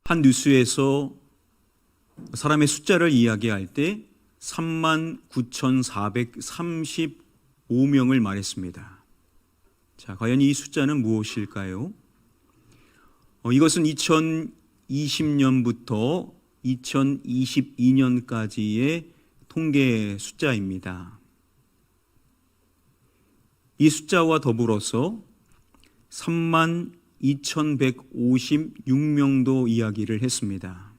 한 뉴스에서 사람의 숫자를 이야기할 때 39,435명을 말했습니다. 자, 과연 이 숫자는 무엇일까요? 이것은 2020년부터 2022년까지의 통계 숫자입니다. 이 숫자와 더불어서 32,156명도 이야기를 했습니다.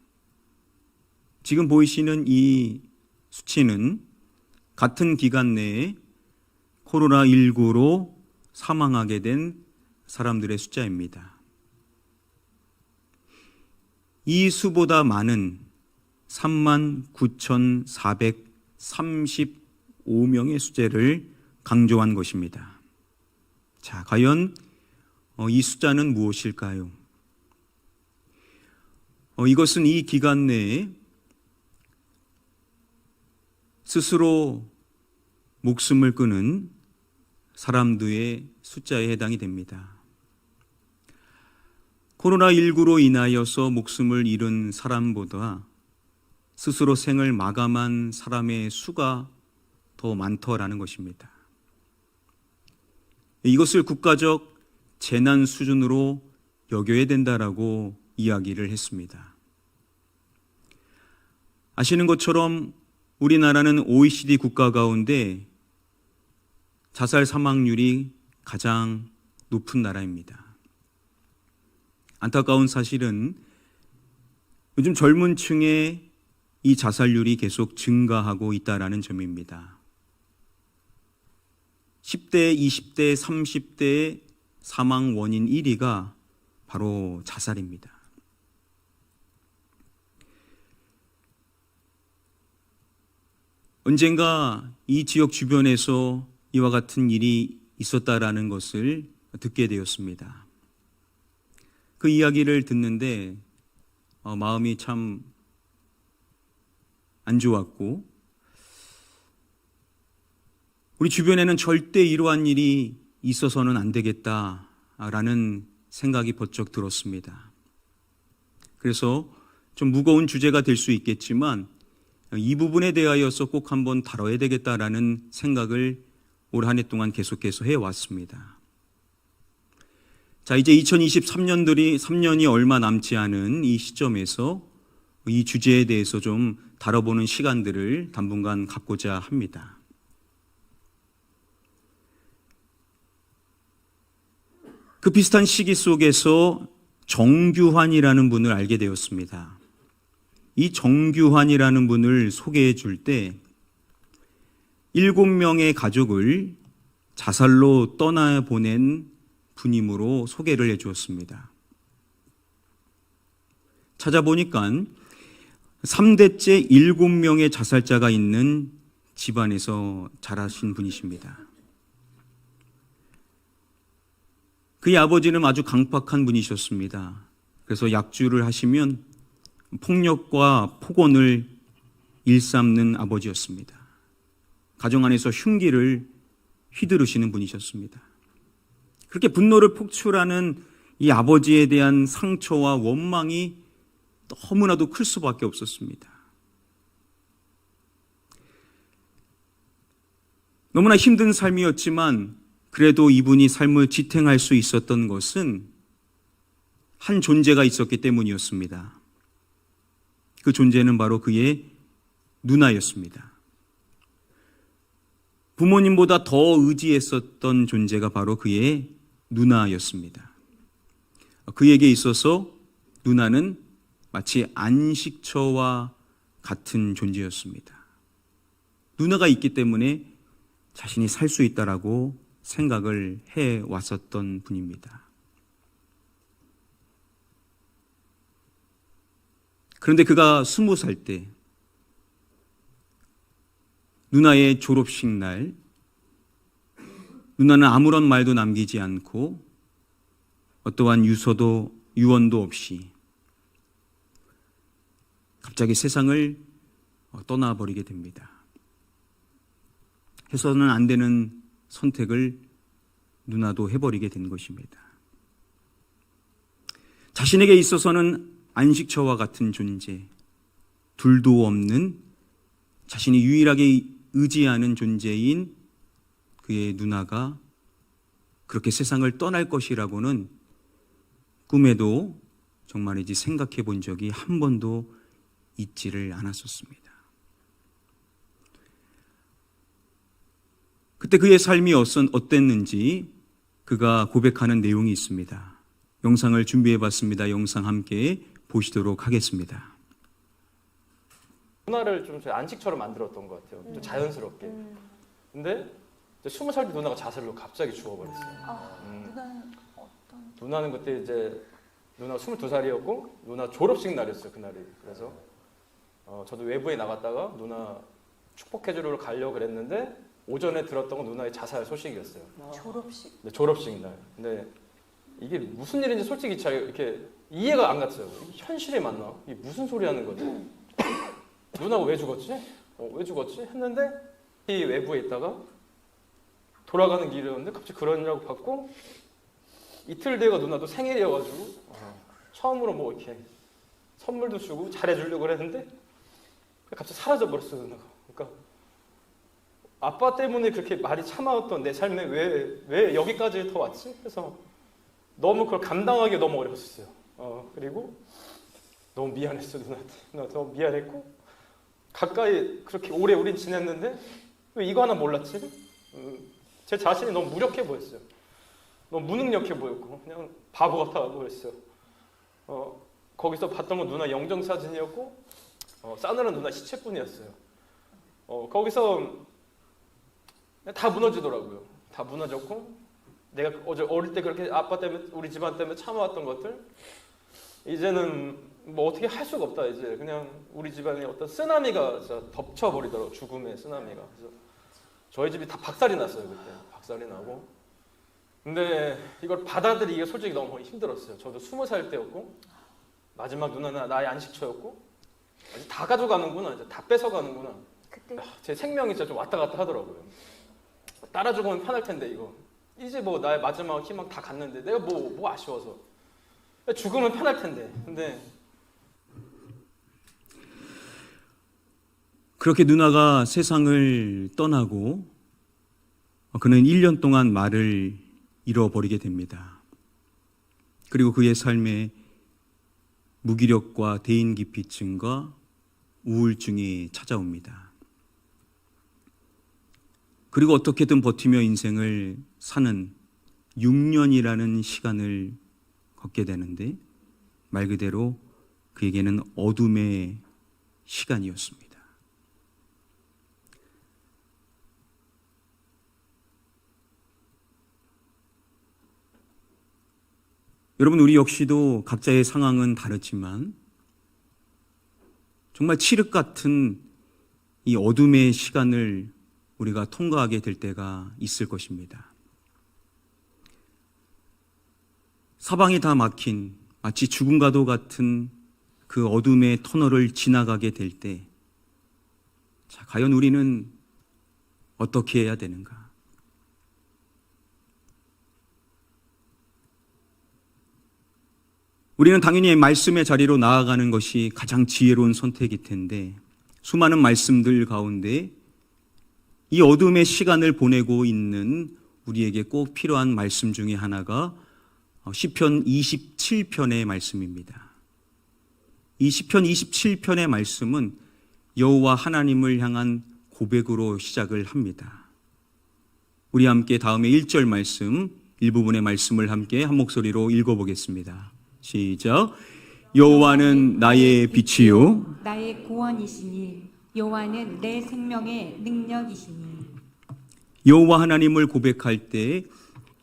지금 보이시는 이 수치는 같은 기간 내에 코로나19로 사망하게 된 사람들의 숫자입니다. 이 수보다 많은 39,435명의 숫자를 강조한 것입니다. 자, 과연 이 숫자는 무엇일까요? 이것은 이 기간 내에 스스로 목숨을 끊은 사람들의 숫자에 해당이 됩니다. 코로나19로 인하여서 목숨을 잃은 사람보다 스스로 생을 마감한 사람의 수가 더 많더라는 것입니다. 이것을 국가적 재난 수준으로 여겨야 된다라고 이야기를 했습니다. 아시는 것처럼 우리나라는 OECD 국가 가운데 자살 사망률이 가장 높은 나라입니다. 안타까운 사실은 요즘 젊은 층의 이 자살률이 계속 증가하고 있다는 점입니다. 10대, 20대, 30대의 사망 원인 1위가 바로 자살입니다. 언젠가 이 지역 주변에서 이와 같은 일이 있었다라는 것을 듣게 되었습니다. 그 이야기를 듣는데 마음이 참 안 좋았고, 우리 주변에는 절대 이러한 일이 있어서는 안 되겠다라는 생각이 번쩍 들었습니다. 그래서 좀 무거운 주제가 될 수 있겠지만 이 부분에 대하여서 꼭 한번 다뤄야 되겠다라는 생각을 올 한 해 동안 계속해서 해왔습니다. 자, 이제 3년이 얼마 남지 않은 이 시점에서 이 주제에 대해서 좀 다뤄보는 시간들을 당분간 갖고자 합니다. 그 비슷한 시기 속에서 정규환이라는 분을 알게 되었습니다. 이 정규환이라는 분을 소개해 줄 때 7명의 가족을 자살로 떠나보낸 분임으로 소개를 해 주었습니다. 찾아보니까 3대째 7명의 자살자가 있는 집안에서 자라신 분이십니다. 그의 아버지는 아주 강팍한 분이셨습니다. 그래서 약주를 하시면 폭력과 폭언을 일삼는 아버지였습니다. 가정 안에서 흉기를 휘두르시는 분이셨습니다. 그렇게 분노를 폭출하는 이 아버지에 대한 상처와 원망이 너무나도 클 수밖에 없었습니다. 너무나 힘든 삶이었지만 그래도 이분이 삶을 지탱할 수 있었던 것은 한 존재가 있었기 때문이었습니다. 그 존재는 바로 그의 누나였습니다. 부모님보다 더 의지했었던 존재가 바로 그의 누나였습니다. 그에게 있어서 누나는 마치 안식처와 같은 존재였습니다. 누나가 있기 때문에 자신이 살 수 있다라고 생각을 해왔었던 분입니다. 그런데 그가 20살 때 누나의 졸업식 날, 누나는 아무런 말도 남기지 않고 어떠한 유언도 없이 갑자기 세상을 떠나버리게 됩니다. 해서는 안 되는 선택을 누나도 해버리게 된 것입니다. 자신에게 있어서는 안식처와 같은 존재, 둘도 없는 자신이 유일하게 의지하는 존재인 그의 누나가 그렇게 세상을 떠날 것이라고는 꿈에도 정말이지 생각해 본 적이 한 번도 있지를 않았었습니다. 그때 그의 삶이 어땠는지 그가 고백하는 내용이 있습니다. 영상을 준비해 봤습니다. 영상 함께 보시도록 하겠습니다. 누나를 좀 안식처럼 만들었던 것 같아요. 좀 자연스럽게. 근데 20살 때 누나가 자살로 갑자기 죽어버렸어요. 누나는 어떤? 누나는 그때 이제 누나 22살이었고 누나 졸업식 날이었어요, 그날이. 그래서 저도 외부에 나갔다가 누나 축복해주러 가려고 그랬는데 오전에 들었던 건 누나의 자살 소식이었어요. 졸업식? 네, 졸업식 날. 근데 이게 무슨 일인지 솔직히 잘 이렇게 이해가 안 갔어요. 이게 현실에 맞나? 이게 무슨 소리 하는 거지? 누나가 왜 죽었지? 왜 죽었지? 했는데 이 외부에 있다가 돌아가는 길이었는데 갑자기 그런 연락을 받고 이틀 뒤가 누나도 생일이어가지고 처음으로 뭐 이렇게 선물도 주고 잘해주려고 그랬는데 갑자기 사라져버렸어요, 누나가. 그러니까 아빠 때문에 그렇게 많이 참아왔던 내 삶에 왜 여기까지 더 왔지? 그래서 너무 그걸 감당하기 너무 어려웠어요. 그리고 너무 미안했어, 누나한테. 누나 너무 미안했고 가까이 그렇게 오래 우린 지냈는데 왜 이거 하나 몰랐지? 제 자신이 너무 무력해 보였어요. 너무 무능력해 보였고 그냥 바보 같아 보였어요. 거기서 봤던 건 누나 영정사진이었고 싸늘한 누나 시체뿐이었어요. 거기서 다 무너지더라고요. 다 무너졌고 내가 어제 어릴 때 그렇게 아빠 때문에 우리 집안 때문에 참아왔던 것들 이제는 뭐 어떻게 할 수가 없다. 이제 그냥 우리 집안에 어떤 쓰나미가 덮쳐버리더라고요. 죽음의 쓰나미가. 그래서 저희 집이 다 박살이 났어요. 그때 박살이 나고. 근데 이걸 받아들이기가 솔직히 너무 힘들었어요. 저도 20살 때였고 마지막 누나는 나의 안식처였고 이제 다 가져가는구나. 이제 다 뺏어가는구나. 그때 제 생명이 진짜 좀 왔다 갔다 하더라고요. 따라 죽으면 편할 텐데 이거. 이제 뭐 나의 마지막 희망 다 갔는데 내가 뭐 아쉬워서. 죽으면 편할 텐데. 근데 그렇게 누나가 세상을 떠나고 그는 1년 동안 말을 잃어버리게 됩니다. 그리고 그의 삶에 무기력과 대인기피증과 우울증이 찾아옵니다. 그리고 어떻게든 버티며 인생을 사는 6년이라는 시간을 걷게 되는데 말 그대로 그에게는 어둠의 시간이었습니다. 여러분, 우리 역시도 각자의 상황은 다르지만 정말 칠흑 같은 이 어둠의 시간을 우리가 통과하게 될 때가 있을 것입니다. 사방이 다 막힌 마치 죽음과도 같은 그 어둠의 터널을 지나가게 될 때, 자, 과연 우리는 어떻게 해야 되는가? 우리는 당연히 말씀의 자리로 나아가는 것이 가장 지혜로운 선택일 텐데 수많은 말씀들 가운데 이 어둠의 시간을 보내고 있는 우리에게 꼭 필요한 말씀 중에 하나가 시편 27편의 말씀입니다. 이 시편 27편의 말씀은 여호와 하나님을 향한 고백으로 시작을 합니다. 우리 함께 다음에 1절 말씀, 일부분의 말씀을 함께 한 목소리로 읽어보겠습니다. 시작. 여호와는 나의 빛이요 나의 구원이시니 여호와는 내 생명의 능력이시니. 여호와 하나님을 고백할 때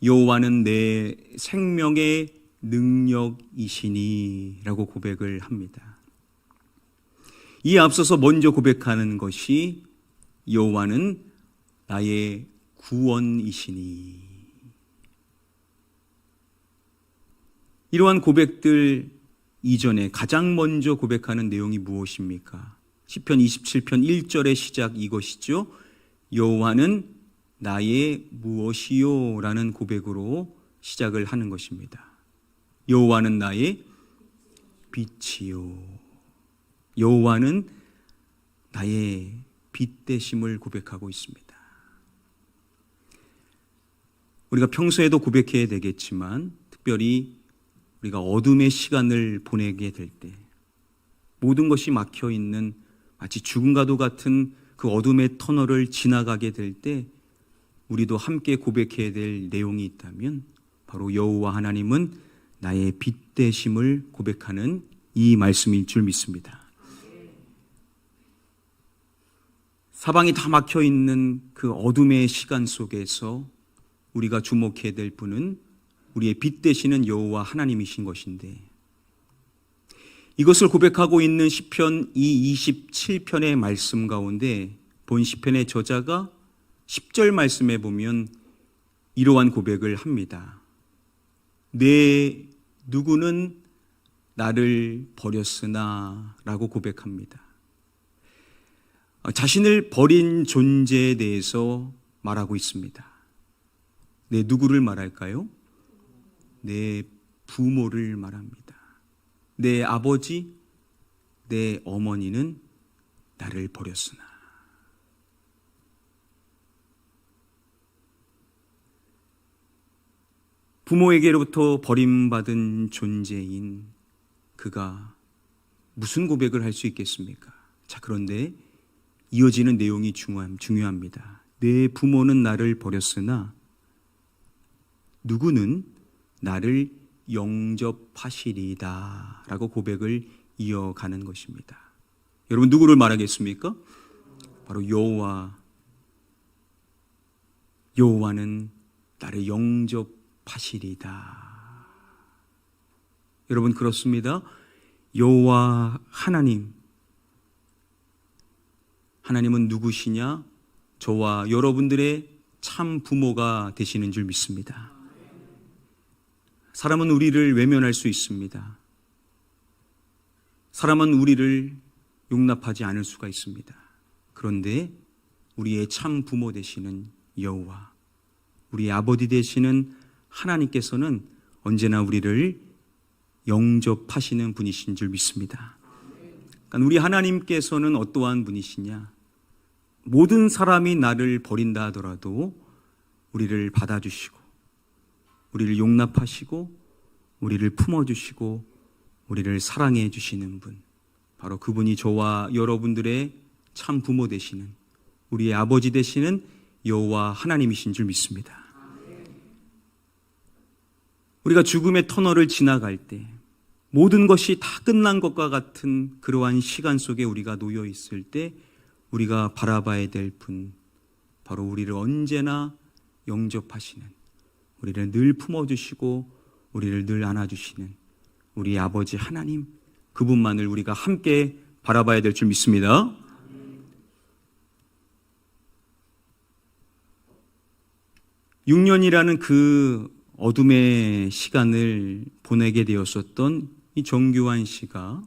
여호와는 내 생명의 능력이시니 라고 고백을 합니다. 이에 앞서서 먼저 고백하는 것이 여호와는 나의 구원이시니. 이러한 고백들 이전에 가장 먼저 고백하는 내용이 무엇입니까? 시편 27편 1절의 시작 이것이죠. 여호와는 나의 무엇이요? 라는 고백으로 시작을 하는 것입니다. 여호와는 나의 빛이요. 여호와는 나의 빛 되심을 고백하고 있습니다. 우리가 평소에도 고백해야 되겠지만 특별히 우리가 어둠의 시간을 보내게 될 때, 모든 것이 막혀 있는 마치 죽음과도 같은 그 어둠의 터널을 지나가게 될 때 우리도 함께 고백해야 될 내용이 있다면 바로 여호와 하나님은 나의 빛 되심을 고백하는 이 말씀일 줄 믿습니다. 사방이 다 막혀 있는 그 어둠의 시간 속에서 우리가 주목해야 될 분은 우리의 빛 되시는 여호와 하나님이신 것인데, 이것을 고백하고 있는 시편 이 27편의 말씀 가운데 본 시편의 저자가 10절 말씀에 보면 이러한 고백을 합니다. 내 누구는 나를 버렸으나 라고 고백합니다. 자신을 버린 존재에 대해서 말하고 있습니다. 내 누구를 말할까요? 내 부모를 말합니다. 내 아버지, 내 어머니는 나를 버렸으나. 부모에게로부터 버림받은 존재인 그가 무슨 고백을 할 수 있겠습니까? 자, 그런데 이어지는 내용이 중요합니다. 내 부모는 나를 버렸으나 누구는 나를 영접하시리다 라고 고백을 이어가는 것입니다. 여러분, 누구를 말하겠습니까? 바로 여호와는 나를 영접하시리다. 여러분, 그렇습니다. 여호와 하나님은 누구시냐? 저와 여러분들의 참 부모가 되시는 줄 믿습니다. 사람은 우리를 외면할 수 있습니다. 사람은 우리를 용납하지 않을 수가 있습니다. 그런데 우리의 참 부모 되시는 여호와, 우리의 아버지 되시는 하나님께서는 언제나 우리를 영접하시는 분이신 줄 믿습니다. 그러니까 우리 하나님께서는 어떠한 분이시냐? 모든 사람이 나를 버린다 하더라도 우리를 받아주시고, 우리를 용납하시고, 우리를 품어주시고, 우리를 사랑해 주시는 분, 바로 그분이 저와 여러분들의 참 부모 되시는, 우리의 아버지 되시는 여호와 하나님이신 줄 믿습니다. 우리가 죽음의 터널을 지나갈 때 모든 것이 다 끝난 것과 같은 그러한 시간 속에 우리가 놓여 있을 때 우리가 바라봐야 될 분, 바로 우리를 언제나 영접하시는, 우리를 늘 품어주시고 우리를 늘 안아주시는 우리 아버지 하나님, 그분만을 우리가 함께 바라봐야 될 줄 믿습니다. 음. 6년이라는 그 어둠의 시간을 보내게 되었었던 이 정규환 씨가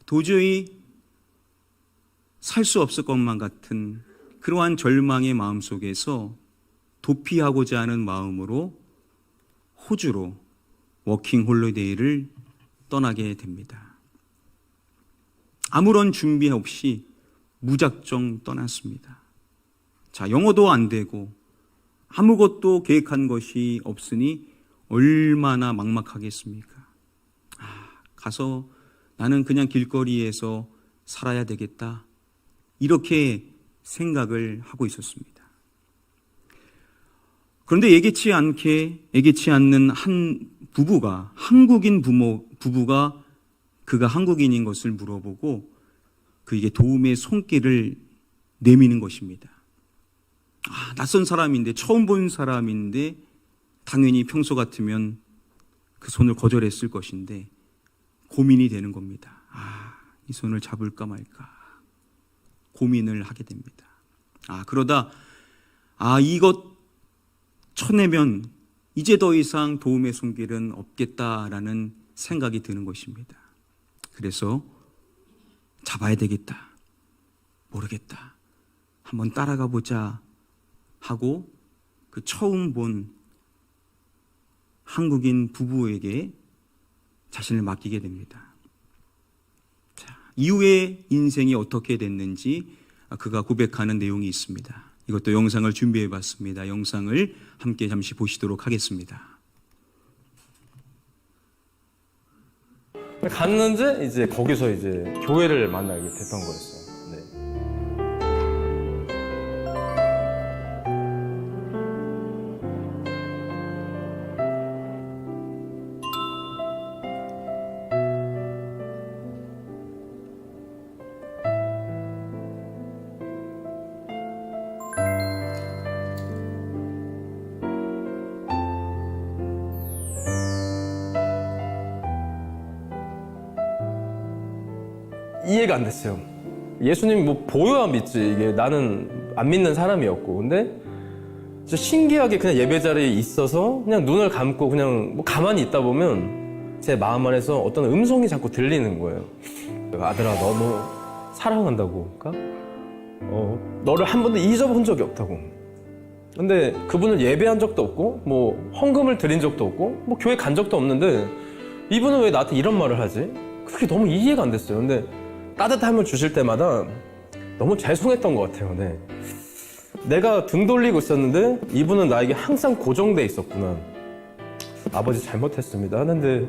도저히 살 수 없을 것만 같은 그러한 절망의 마음 속에서 도피하고자 하는 마음으로 호주로 워킹 홀리데이를 떠나게 됩니다. 아무런 준비 없이 무작정 떠났습니다. 자, 영어도 안 되고 아무것도 계획한 것이 없으니 얼마나 막막하겠습니까? 가서 나는 그냥 길거리에서 살아야 되겠다, 이렇게 생각을 하고 있었습니다. 그런데 예기치 않는 한 부부가, 한국인 부부가 그가 한국인인 것을 물어보고 그에게 도움의 손길을 내미는 것입니다. 낯선 사람인데, 처음 본 사람인데 당연히 평소 같으면 그 손을 거절했을 것인데 고민이 되는 겁니다. 이 손을 잡을까 말까 고민을 하게 됩니다. 그러다 이것 쳐내면 이제 더 이상 도움의 손길은 없겠다라는 생각이 드는 것입니다. 그래서 잡아야 되겠다, 모르겠다, 한번 따라가 보자 하고 그 처음 본 한국인 부부에게 자신을 맡기게 됩니다. 이후의 인생이 어떻게 됐는지 그가 고백하는 내용이 있습니다. 이것도 영상을 준비해 봤습니다. 영상을 함께 잠시 보시도록 하겠습니다. 갔는데 이제 거기서 이제 교회를 만나게 됐던 거였어요. 네. 이해가 안 됐어요. 예수님 뭐 보여야 믿지. 이게 나는 안 믿는 사람이었고. 근데 진짜 신기하게 그냥 예배 자리에 있어서 그냥 눈을 감고 그냥 뭐 가만히 있다 보면 제 마음 안에서 어떤 음성이 자꾸 들리는 거예요. 아들아, 너무 사랑한다고. 그러니까 너를 한 번도 잊어본 적이 없다고. 근데 그분을 예배한 적도 없고 뭐 헌금을 드린 적도 없고 뭐 교회 간 적도 없는데 이분은 왜 나한테 이런 말을 하지? 그게 너무 이해가 안 됐어요. 근데 따뜻함을 주실 때마다 너무 죄송했던 것 같아요. 네. 내가 등 돌리고 있었는데 이분은 나에게 항상 고정돼 있었구나. 아버지 잘못했습니다 하는데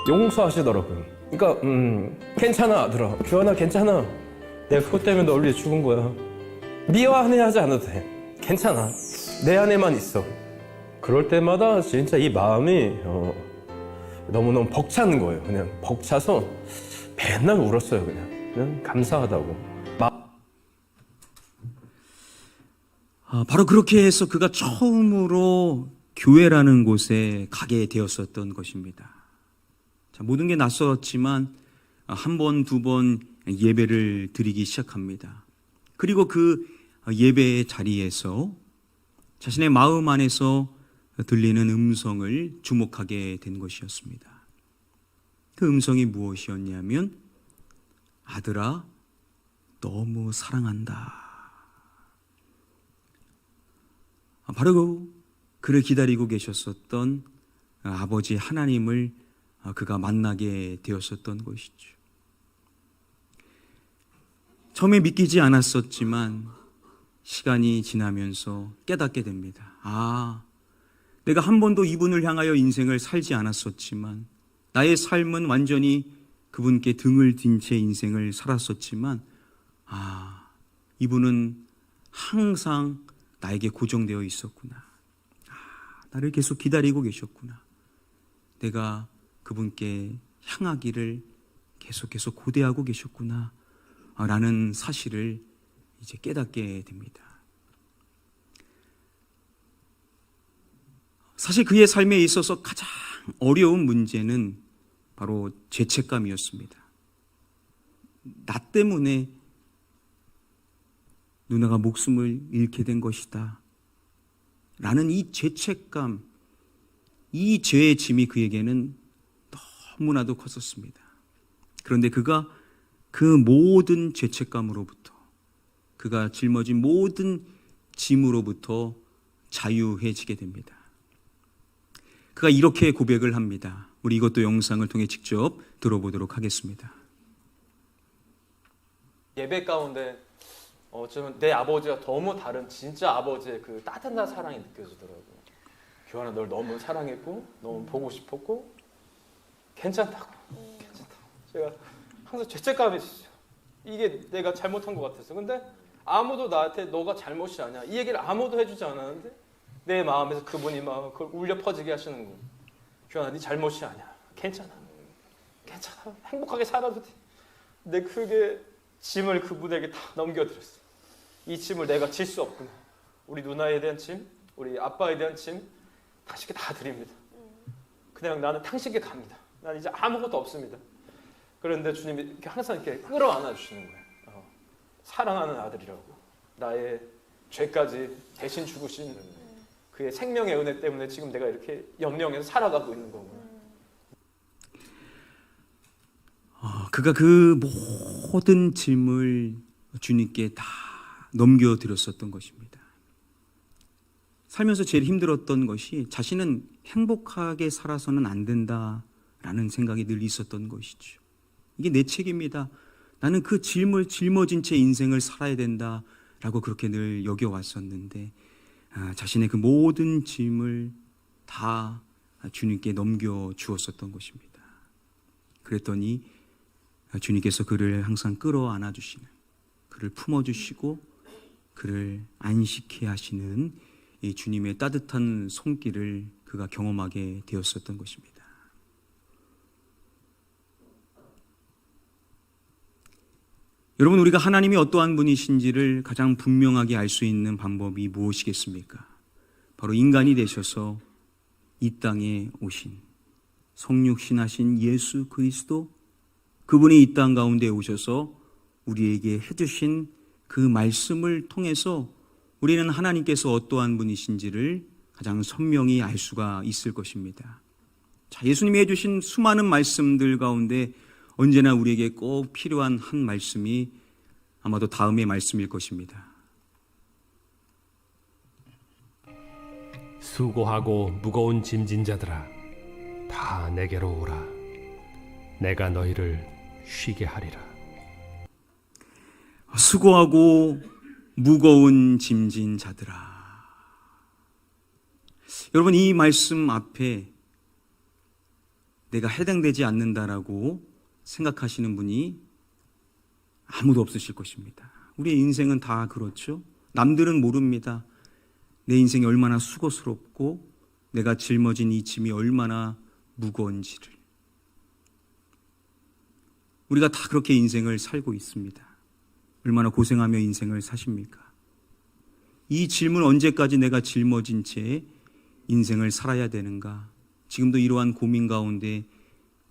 용서하시더라고요. 그러니까 괜찮아 아들아, 규환아 괜찮아. 내가 그것 때문에 널 위해 죽은 거야. 미워하지 않아도 돼. 괜찮아. 내 안에만 있어. 그럴 때마다 진짜 이 마음이 너무너무 벅차는 거예요. 그냥 벅차서 맨날 울었어요. 그냥 감사하다고. 바로 그렇게 해서 그가 처음으로 교회라는 곳에 가게 되었었던 것입니다. 자, 모든 게 낯설었지만 한 번, 두 번 예배를 드리기 시작합니다. 그리고 그 예배의 자리에서 자신의 마음 안에서 들리는 음성을 주목하게 된 것이었습니다. 그 음성이 무엇이었냐면, 아들아, 너무 사랑한다. 바로 그를 기다리고 계셨었던 아버지 하나님을 그가 만나게 되었었던 것이죠. 처음에 믿기지 않았었지만 시간이 지나면서 깨닫게 됩니다. 내가 한 번도 이분을 향하여 인생을 살지 않았었지만, 나의 삶은 완전히 그분께 등을 딘 채 인생을 살았었지만, 이분은 항상 나에게 고정되어 있었구나. 나를 계속 기다리고 계셨구나. 내가 그분께 향하기를 계속해서 고대하고 계셨구나. 라는 사실을 이제 깨닫게 됩니다. 사실 그의 삶에 있어서 가장 어려운 문제는 바로 죄책감이었습니다. 나 때문에 누나가 목숨을 잃게 된 것이다 라는 이 죄책감, 이 죄의 짐이 그에게는 너무나도 컸었습니다. 그런데 그가 그 모든 죄책감으로부터, 그가 짊어진 모든 짐으로부터 자유해지게 됩니다. 그가 이렇게 고백을 합니다. 우리 이것도 영상을 통해 직접 들어보도록 하겠습니다. 예배 가운데 어쩌면 내 아버지와 너무 다른 진짜 아버지의 그 따뜻한 사랑이 느껴지더라고요. 규환아, 널 너무 사랑했고 너무 보고 싶었고 괜찮다고. 제가 항상 죄책감이 있었어요. 이게 내가 잘못한 것 같았어. 근데 아무도 나한테 너가 잘못이 아니야, 이 얘기를 아무도 해주지 않았는데 내 마음에서 그분이 막 그걸 울려 퍼지게 하시는 거예요. 규환아, 네 잘못이 아니야. 괜찮아. 행복하게 살아도 돼. 내 그게 짐을 그분에게 다 넘겨드렸어. 이 짐을 내가 질 수 없구나. 우리 누나에 대한 짐, 우리 아빠에 대한 짐 당신께 다 드립니다. 그냥 나는 당신께 갑니다. 난 이제 아무것도 없습니다. 그런데 주님이 이렇게 항상 이렇게 끌어안아 주시는 거예요. 사랑하는 아들이라고. 나의 죄까지 대신 죽으신 그의 생명의 은혜 때문에 지금 내가 이렇게 영영에서 살아가고 있는 거구나. 그가 그 모든 짐을 주님께 다 넘겨드렸었던 것입니다. 살면서 제일 힘들었던 것이 자신은 행복하게 살아서는 안 된다라는 생각이 늘 있었던 것이죠. 이게 내 책임이다. 나는 그 짊어진 채 인생을 살아야 된다라고 그렇게 늘 여겨왔었는데 자신의 그 모든 짐을 다 주님께 넘겨주었었던 것입니다. 그랬더니 주님께서 그를 항상 끌어안아 주시는, 그를 품어주시고 그를 안식해 하시는 이 주님의 따뜻한 손길을 그가 경험하게 되었었던 것입니다. 여러분, 우리가 하나님이 어떠한 분이신지를 가장 분명하게 알 수 있는 방법이 무엇이겠습니까? 바로 인간이 되셔서 이 땅에 오신 성육신하신 예수 그리스도, 그분이 이 땅 가운데 오셔서 우리에게 해주신 그 말씀을 통해서 우리는 하나님께서 어떠한 분이신지를 가장 선명히 알 수가 있을 것입니다. 자, 예수님이 해주신 수많은 말씀들 가운데 언제나 우리에게 꼭 필요한 한 말씀이 아마도 다음의 말씀일 것입니다. 수고하고 무거운 짐진 자들아, 다 내게로 오라. 내가 너희를 쉬게 하리라. 수고하고 무거운 짐진 자들아. 여러분, 이 말씀 앞에 내가 해당되지 않는다라고 생각하시는 분이 아무도 없으실 것입니다. 우리의 인생은 다 그렇죠. 남들은 모릅니다. 내 인생이 얼마나 수고스럽고 내가 짊어진 이 짐이 얼마나 무거운지를. 우리가 다 그렇게 인생을 살고 있습니다. 얼마나 고생하며 인생을 사십니까? 이 짐을 언제까지 내가 짊어진 채 인생을 살아야 되는가? 지금도 이러한 고민 가운데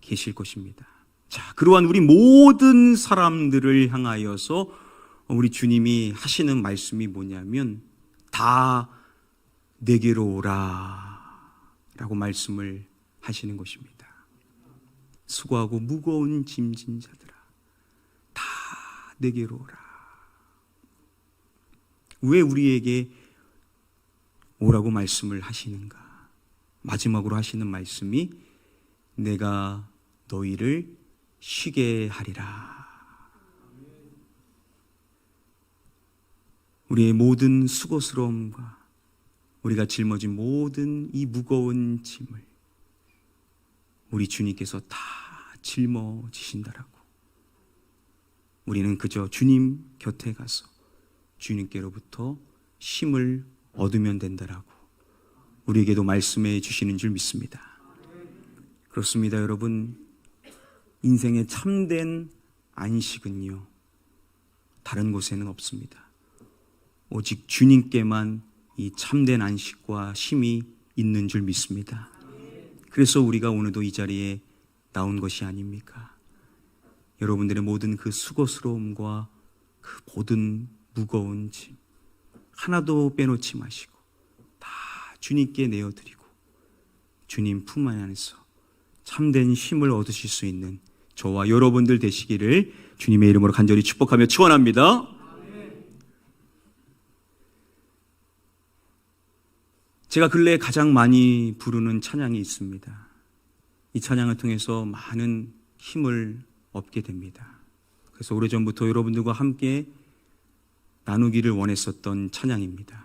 계실 것입니다. 자, 그러한 우리 모든 사람들을 향하여서 우리 주님이 하시는 말씀이 뭐냐면 다 내게로 오라 라고 말씀을 하시는 것입니다. 수고하고 무거운 짐진 자들아, 다 내게로 오라. 왜 우리에게 오라고 말씀을 하시는가? 마지막으로 하시는 말씀이 내가 너희를 쉬게 하리라. 우리의 모든 수고스러움과 우리가 짊어진 모든 이 무거운 짐을 우리 주님께서 다 짊어지신다라고. 우리는 그저 주님 곁에 가서 주님께로부터 힘을 얻으면 된다라고 우리에게도 말씀해 주시는 줄 믿습니다. 그렇습니다, 여러분. 인생의 참된 안식은요, 다른 곳에는 없습니다. 오직 주님께만 이 참된 안식과 쉼이 있는 줄 믿습니다. 그래서 우리가 오늘도 이 자리에 나온 것이 아닙니까? 여러분들의 모든 그 수고스러움과 그 모든 무거운 짐 하나도 빼놓지 마시고 다 주님께 내어드리고 주님 품 안에서 참된 힘을 얻으실 수 있는 저와 여러분들 되시기를 주님의 이름으로 간절히 축복하며 축원합니다. 제가 근래에 가장 많이 부르는 찬양이 있습니다. 이 찬양을 통해서 많은 힘을 얻게 됩니다. 그래서 오래전부터 여러분들과 함께 나누기를 원했었던 찬양입니다.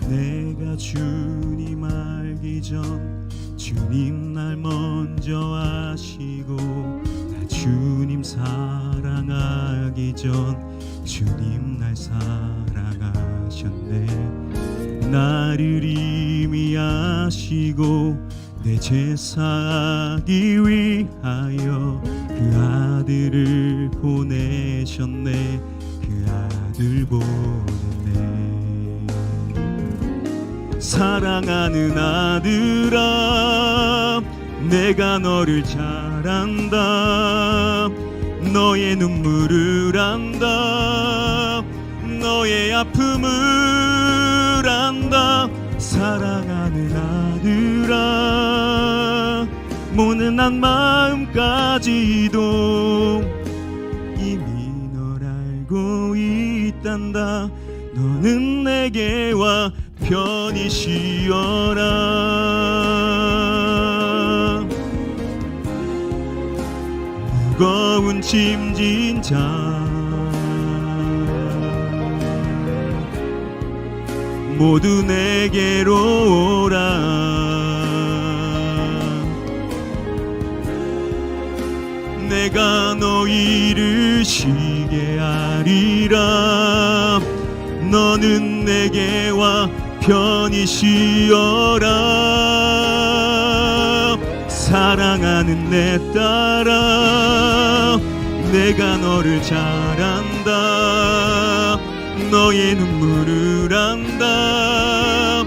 내가 주님 알기 전 주님 날 먼저 아시고 나 주님 사랑하기 전 주님 날 사랑하셨네. 나를 이미 아시고 내 제사하기 위하여 그 아들을 보내셨네. 그 아들 보냈네. 사랑하는 아들아, 내가 너를 잘 안다. 너의 눈물을 안다. 너의 아픔을 안다. 사랑하는 아들아, 모든 난 마음까지도 있단다. 너는 내게 와 편히 쉬어라. 무거운 짐진 자 모두 내게로 오라. 내가 너희를 쉬게 하리라. 너는 내게 와 편히 쉬어라. 사랑하는 내 딸아, 내가 너를 잘 안다. 너의 눈물을 안다.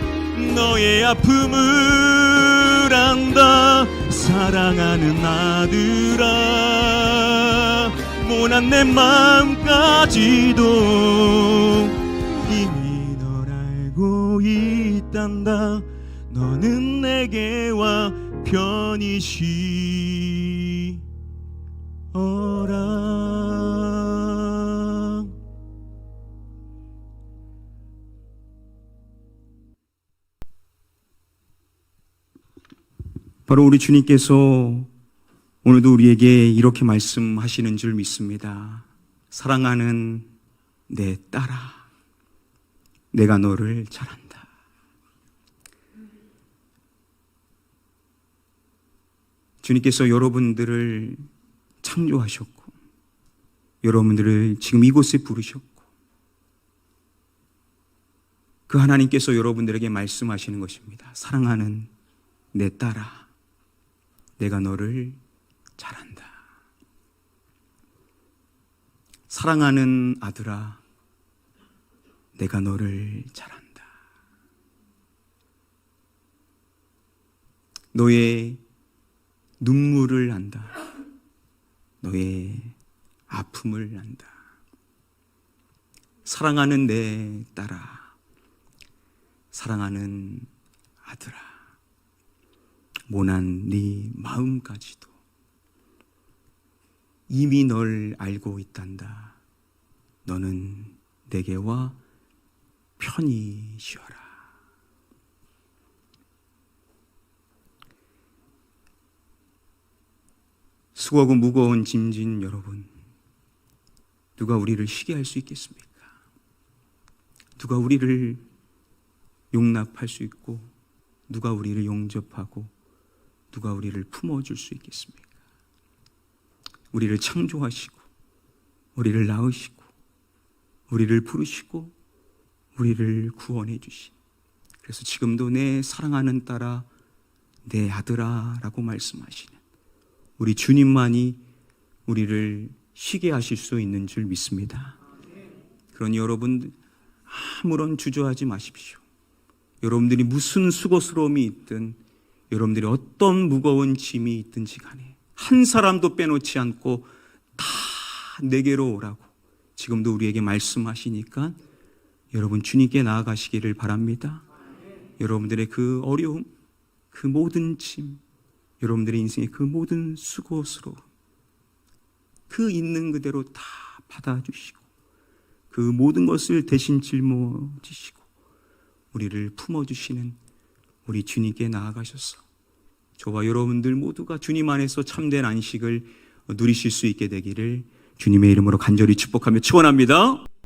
너의 아픔을 안다. 사랑하는 아들아, 모난 내 마음까지도 이미 널 알고 있단다. 너는 내게 와 편히 쉬어라. 바로 우리 주님께서 오늘도 우리에게 이렇게 말씀하시는 줄 믿습니다. 사랑하는 내 딸아, 내가 너를 잘한다. 주님께서 여러분들을 창조하셨고, 여러분들을 지금 이곳에 부르셨고, 그 하나님께서 여러분들에게 말씀하시는 것입니다. 사랑하는 내 딸아, 내가 너를 잘한다. 사랑하는 아들아, 내가 너를 잘한다. 너의 눈물을 안다. 너의 아픔을 안다. 사랑하는 내 딸아, 사랑하는 아들아, 모난 네 마음까지도 이미 널 알고 있단다. 너는 내게 와 편히 쉬어라. 수고하고 무거운 짐진 여러분, 누가 우리를 쉬게 할 수 있겠습니까? 누가 우리를 용납할 수 있고, 누가 우리를 용접하고, 누가 우리를 품어줄 수 있겠습니까? 우리를 창조하시고, 우리를 낳으시고, 우리를 부르시고, 우리를 구원해 주신, 그래서 지금도 내 사랑하는 딸아, 내 아들아 라고 말씀하시는 우리 주님만이 우리를 쉬게 하실 수 있는 줄 믿습니다. 그러니 여러분 아무런 주저하지 마십시오. 여러분들이 무슨 수고스러움이 있든, 여러분들이 어떤 무거운 짐이 있든지 간에 한 사람도 빼놓지 않고 다 내게로 오라고 지금도 우리에게 말씀하시니까 여러분 주님께 나아가시기를 바랍니다. 여러분들의 그 어려움, 그 모든 짐, 여러분들의 인생의 그 모든 수고스러움, 그 있는 그대로 다 받아주시고 그 모든 것을 대신 짊어지시고 우리를 품어주시는 우리 주님께 나아가셔서 저와 여러분들 모두가 주님 안에서 참된 안식을 누리실 수 있게 되기를 주님의 이름으로 간절히 축복하며 축원합니다.